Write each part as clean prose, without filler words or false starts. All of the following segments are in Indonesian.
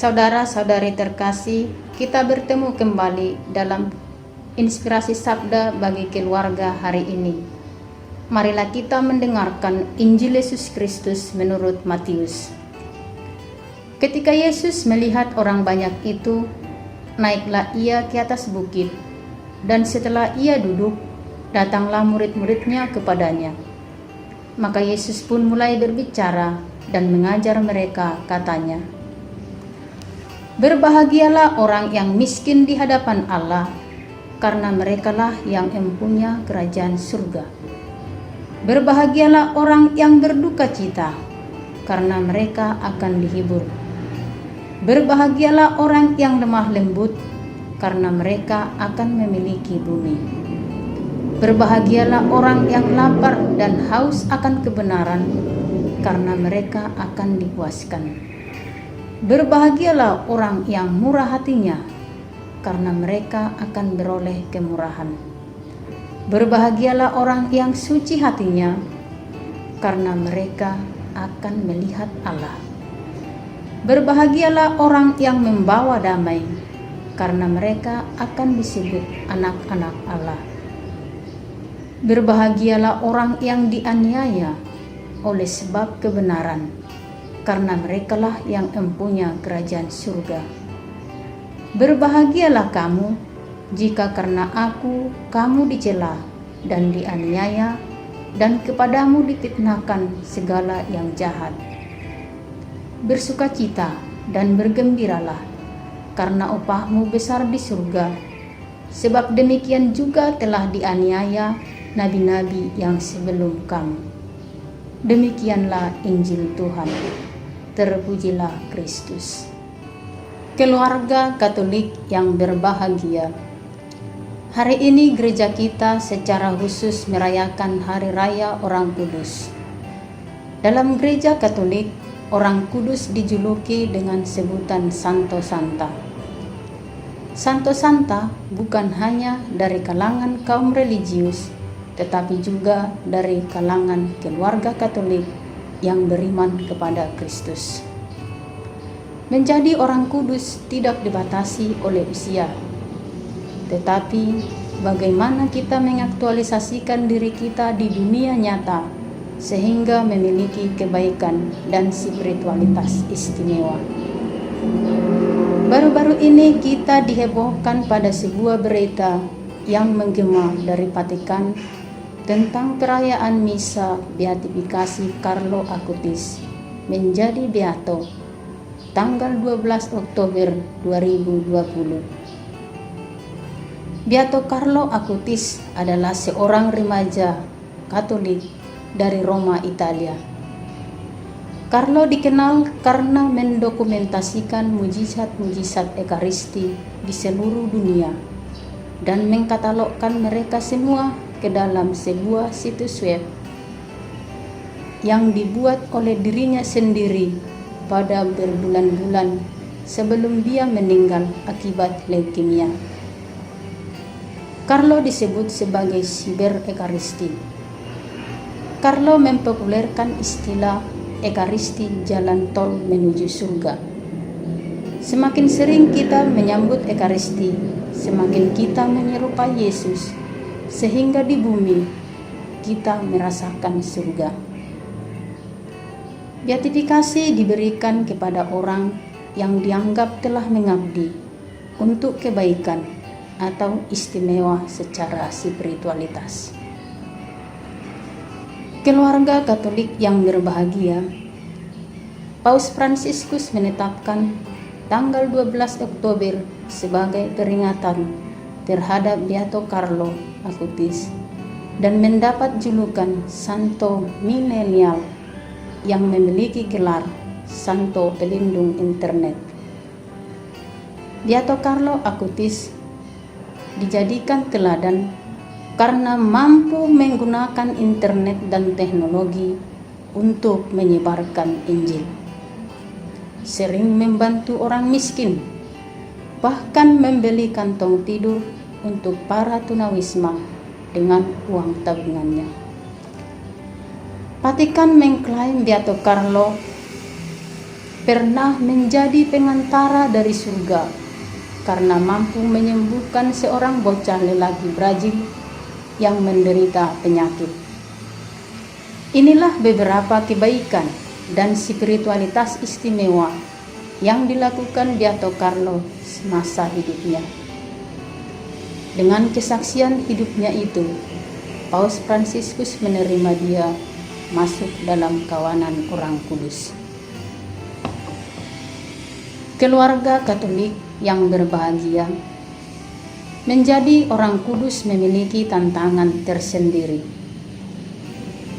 Saudara-saudari terkasih, kita bertemu kembali dalam inspirasi sabda bagi keluarga hari ini. Marilah kita mendengarkan Injil Yesus Kristus menurut Matius. Ketika Yesus melihat orang banyak itu, naiklah ia ke atas bukit, dan setelah ia duduk, datanglah murid-muridnya kepadanya. Maka Yesus pun mulai berbicara dan mengajar mereka, katanya, "Berbahagialah orang yang miskin di hadapan Allah, karena merekalah yang empunya kerajaan surga. Berbahagialah orang yang berduka cita, karena mereka akan dihibur. Berbahagialah orang yang lemah lembut, karena mereka akan memiliki bumi. Berbahagialah orang yang lapar dan haus akan kebenaran, karena mereka akan dipuaskan. Berbahagialah orang yang murah hatinya, karena mereka akan beroleh kemurahan. Berbahagialah orang yang suci hatinya, karena mereka akan melihat Allah. Berbahagialah orang yang membawa damai, karena mereka akan disebut anak-anak Allah. Berbahagialah orang yang dianiaya oleh sebab kebenaran, karena merekalah yang empunya kerajaan surga. Berbahagialah kamu jika karena aku kamu dicela dan dianiaya, dan kepadamu difitnahkan segala yang jahat. Bersukacita dan bergembiralah, karena upahmu besar di surga, sebab demikian juga telah dianiaya nabi-nabi yang sebelum kamu." Demikianlah Injil Tuhan. Terpujilah Kristus. Keluarga Katolik yang berbahagia, hari ini gereja kita secara khusus merayakan Hari Raya Orang Kudus. Dalam gereja Katolik, Orang Kudus dijuluki dengan sebutan Santo Santa. Santo Santa bukan hanya dari kalangan kaum religius, tetapi juga dari kalangan keluarga Katolik yang beriman kepada Kristus. Menjadi orang kudus tidak dibatasi oleh usia, tetapi bagaimana kita mengaktualisasikan diri kita di dunia nyata sehingga memiliki kebaikan dan spiritualitas istimewa. Baru-baru ini kita dihebohkan pada sebuah berita yang menggema dari Vatikan tentang perayaan misa beatifikasi Carlo Acutis menjadi beato tanggal 12 Oktober 2020. Beato Carlo Acutis adalah seorang remaja Katolik dari Roma, Italia. Carlo dikenal karena mendokumentasikan mujizat-mujizat Ekaristi di seluruh dunia dan mengkatalogkan mereka semua ke dalam sebuah situs web yang dibuat oleh dirinya sendiri pada berbulan-bulan sebelum dia meninggal akibat leukemia. Carlo disebut sebagai siber Ekaristi. Carlo mempopulerkan istilah Ekaristi jalan tol menuju surga. Semakin sering kita menyambut Ekaristi, semakin kita menyerupai Yesus, sehingga di bumi kita merasakan surga. Beatifikasi diberikan kepada orang yang dianggap telah mengabdi untuk kebaikan atau istimewa secara spiritualitas. Keluarga Katolik yang berbahagia, Paus Fransiskus menetapkan tanggal 12 Oktober sebagai peringatan terhadap Beato Carlo Acutis dan mendapat julukan Santo Milenial yang memiliki gelar Santo Pelindung Internet. Beato Carlo Acutis dijadikan teladan karena mampu menggunakan internet dan teknologi untuk menyebarkan Injil. Sering membantu orang miskin, bahkan membeli kantong tidur untuk para tunawisma dengan uang tabungannya. Vatikan mengklaim Beato Carlo pernah menjadi pengantara dari surga karena mampu menyembuhkan seorang bocah lelaki Brazil yang menderita penyakit. Inilah beberapa kebaikan dan spiritualitas istimewa yang dilakukan Beato Carlo semasa hidupnya. Dengan kesaksian hidupnya itu, Paus Fransiskus menerima dia masuk dalam kawanan orang kudus. Keluarga Katolik yang berbahagia, menjadi orang kudus memiliki tantangan tersendiri.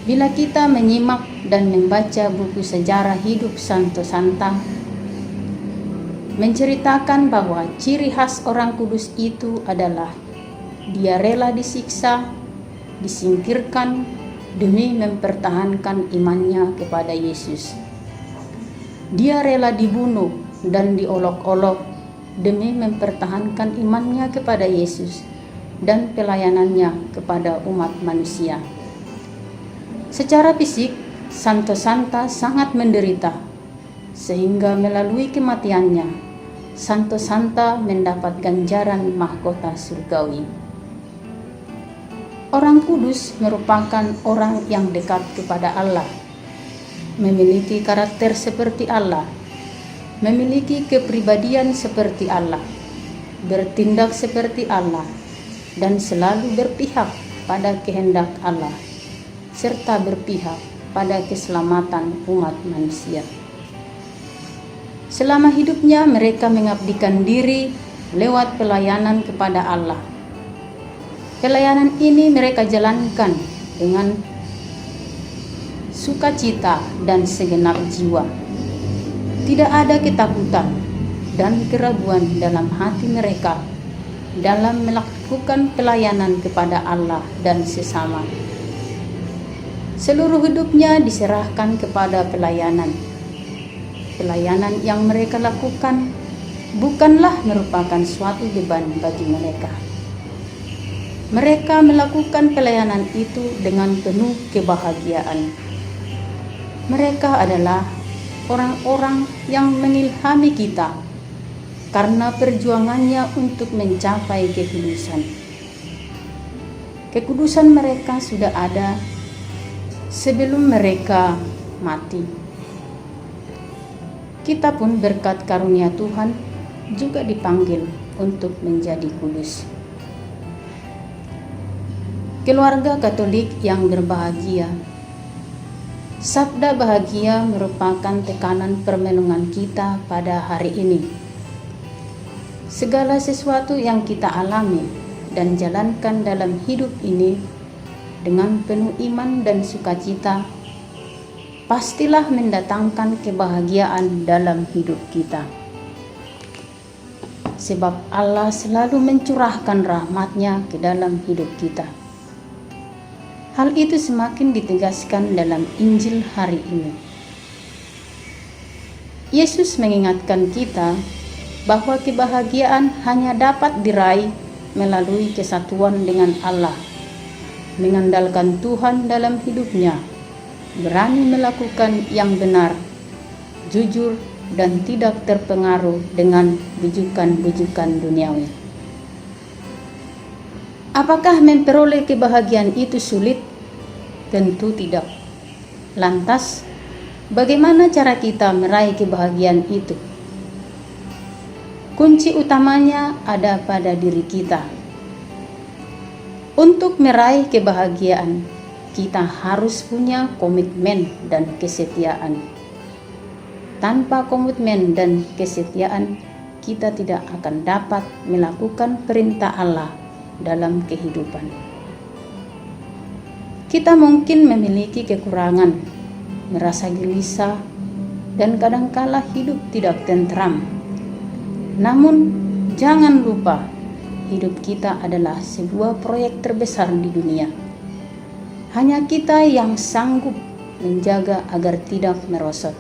Bila kita menyimak dan membaca buku sejarah hidup Santo Santa, menceritakan bahwa ciri khas orang kudus itu adalah dia rela disiksa, disingkirkan demi mempertahankan imannya kepada Yesus. Dia rela dibunuh dan diolok-olok demi mempertahankan imannya kepada Yesus dan pelayanannya kepada umat manusia. Secara fisik, Santo Santa sangat menderita, sehingga melalui kematiannya, Santo Santa mendapat ganjaran mahkota surgawi. Orang kudus merupakan orang yang dekat kepada Allah, memiliki karakter seperti Allah, memiliki kepribadian seperti Allah, bertindak seperti Allah, dan selalu berpihak pada kehendak Allah, serta berpihak pada keselamatan umat manusia. Selama hidupnya mereka mengabdikan diri lewat pelayanan kepada Allah. Pelayanan ini mereka jalankan dengan sukacita dan segenap jiwa. Tidak ada ketakutan dan keraguan dalam hati mereka dalam melakukan pelayanan kepada Allah dan sesama. Seluruh hidupnya diserahkan kepada pelayanan. Pelayanan yang mereka lakukan bukanlah merupakan suatu beban bagi mereka. Mereka melakukan pelayanan itu dengan penuh kebahagiaan. Mereka adalah orang-orang yang mengilhami kita karena perjuangannya untuk mencapai kekudusan. Kekudusan mereka sudah ada sebelum mereka mati. Kita pun berkat karunia Tuhan juga dipanggil untuk menjadi kudus. Keluarga Katolik yang berbahagia, sabda bahagia merupakan tekanan permenungan kita pada hari ini. Segala sesuatu yang kita alami dan jalankan dalam hidup ini dengan penuh iman dan sukacita, pastilah mendatangkan kebahagiaan dalam hidup kita. Sebab Allah selalu mencurahkan rahmat-Nya ke dalam hidup kita. Hal itu semakin ditegaskan dalam Injil hari ini. Yesus mengingatkan kita bahwa kebahagiaan hanya dapat diraih melalui kesatuan dengan Allah, mengandalkan Tuhan dalam hidupnya, berani melakukan yang benar, jujur, dan tidak terpengaruh dengan bujukan-bujukan duniawi. Apakah memperoleh kebahagiaan itu sulit? Tentu tidak. Lantas, bagaimana cara kita meraih kebahagiaan itu? Kunci utamanya ada pada diri kita. Untuk meraih kebahagiaan, kita harus punya komitmen dan kesetiaan. Tanpa komitmen dan kesetiaan, kita tidak akan dapat melakukan perintah Allah dalam kehidupan. Kita mungkin memiliki kekurangan, merasa gelisah, dan kadangkala hidup tidak tentram. Namun, jangan lupa, hidup kita adalah sebuah proyek terbesar di dunia. Hanya kita yang sanggup menjaga agar tidak merosot.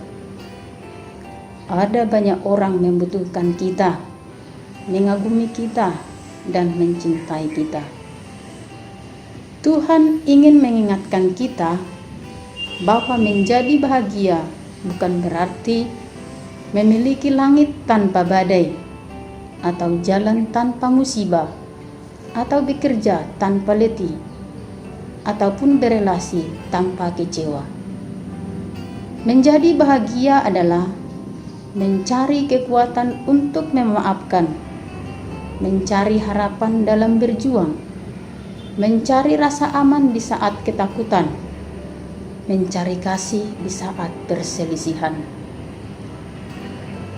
Ada banyak orang membutuhkan kita, mengagumi kita, dan mencintai kita. Tuhan ingin mengingatkan kita bahwa menjadi bahagia bukan berarti memiliki langit tanpa badai, atau jalan tanpa musibah, atau bekerja tanpa letih, ataupun berelasi tanpa kecewa. Menjadi bahagia adalah mencari kekuatan untuk memaafkan, mencari harapan dalam berjuang, mencari rasa aman di saat ketakutan, mencari kasih di saat perselisihan.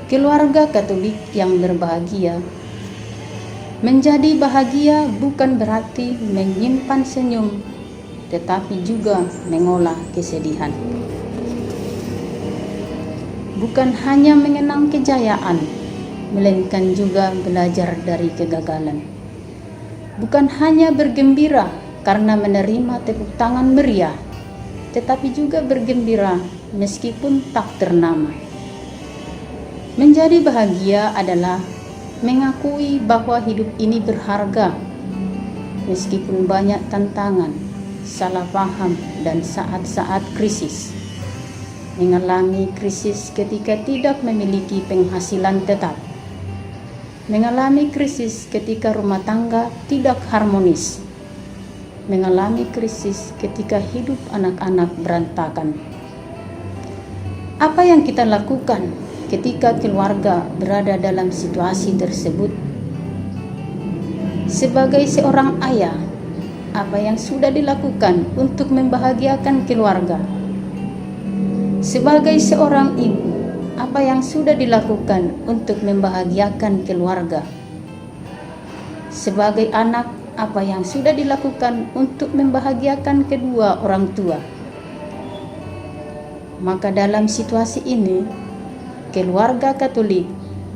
Keluarga Katolik yang berbahagia. Menjadi bahagia bukan berarti menyimpan senyum, tetapi juga mengolah kesedihan. Bukan hanya mengenang kejayaan, melainkan juga belajar dari kegagalan. Bukan hanya bergembira karena menerima tepuk tangan meriah, tetapi juga bergembira meskipun tak ternama. Menjadi bahagia adalah mengakui bahwa hidup ini berharga, meskipun banyak tantangan, salah paham, dan saat-saat krisis. Mengalami krisis ketika tidak memiliki penghasilan tetap. Mengalami krisis ketika rumah tangga tidak harmonis. Mengalami krisis ketika hidup anak-anak berantakan. Apa yang kita lakukan ketika keluarga berada dalam situasi tersebut? Sebagai seorang ayah, apa yang sudah dilakukan untuk membahagiakan keluarga? Sebagai seorang ibu, apa yang sudah dilakukan untuk membahagiakan keluarga? Sebagai anak, apa yang sudah dilakukan untuk membahagiakan kedua orang tua? Maka dalam situasi ini, keluarga Katolik,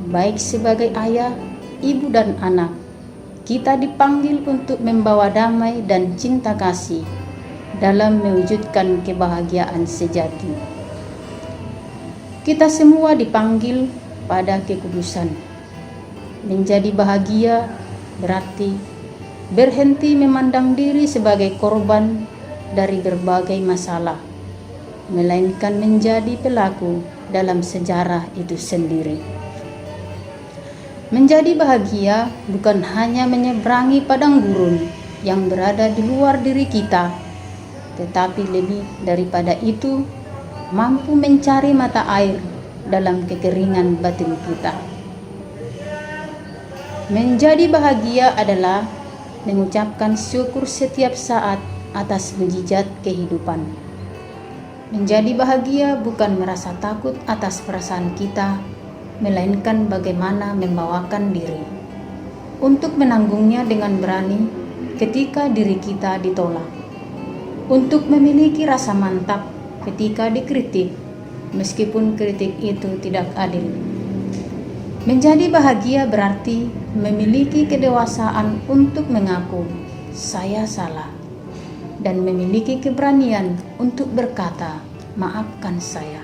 baik sebagai ayah, ibu, dan anak, kita dipanggil untuk membawa damai dan cinta kasih dalam mewujudkan kebahagiaan sejati. Kita semua dipanggil pada kekudusan. Menjadi bahagia berarti berhenti memandang diri sebagai korban dari berbagai masalah, melainkan menjadi pelaku dalam sejarah itu sendiri. Menjadi bahagia bukan hanya menyeberangi padang gurun yang berada di luar diri kita, tetapi lebih daripada itu, mampu mencari mata air dalam kekeringan batin kita. Menjadi bahagia adalah mengucapkan syukur setiap saat atas mujizat kehidupan. Menjadi bahagia bukan merasa takut atas perasaan kita, melainkan bagaimana membawakan diri untuk menanggungnya dengan berani ketika diri kita ditolak, untuk memiliki rasa mantap ketika dikritik, meskipun kritik itu tidak adil. Menjadi bahagia berarti memiliki kedewasaan untuk mengaku saya salah, dan memiliki keberanian untuk berkata maafkan saya.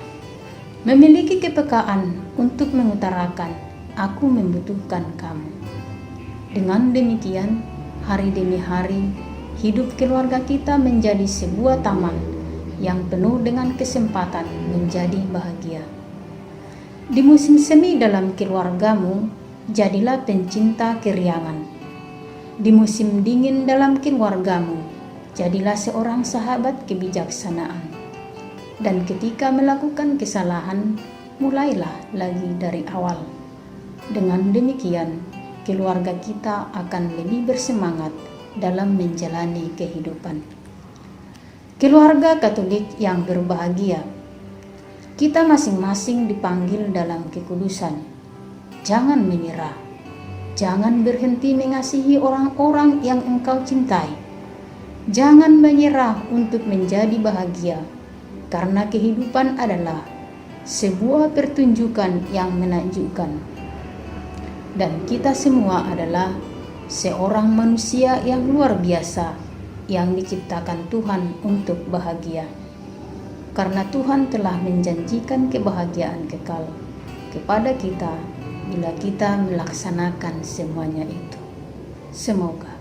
Memiliki kepekaan untuk mengutarakan aku membutuhkan kamu. Dengan demikian, hari demi hari, hidup keluarga kita menjadi sebuah taman yang penuh dengan kesempatan menjadi bahagia. Di musim semi dalam keluargamu, jadilah pencinta keriangan. Di musim dingin dalam keluargamu, jadilah seorang sahabat kebijaksanaan. Dan ketika melakukan kesalahan, mulailah lagi dari awal. Dengan demikian, keluarga kita akan lebih bersemangat dalam menjalani kehidupan. Keluarga Katolik yang berbahagia, kita masing-masing dipanggil dalam kekudusan. Jangan menyerah, jangan berhenti mengasihi orang-orang yang engkau cintai. Jangan menyerah untuk menjadi bahagia, karena kehidupan adalah sebuah pertunjukan yang menakjubkan. Dan kita semua adalah seorang manusia yang luar biasa, yang diciptakan Tuhan untuk bahagia. Karena Tuhan telah menjanjikan kebahagiaan kekal kepada kita bila kita melaksanakan semuanya itu. Semoga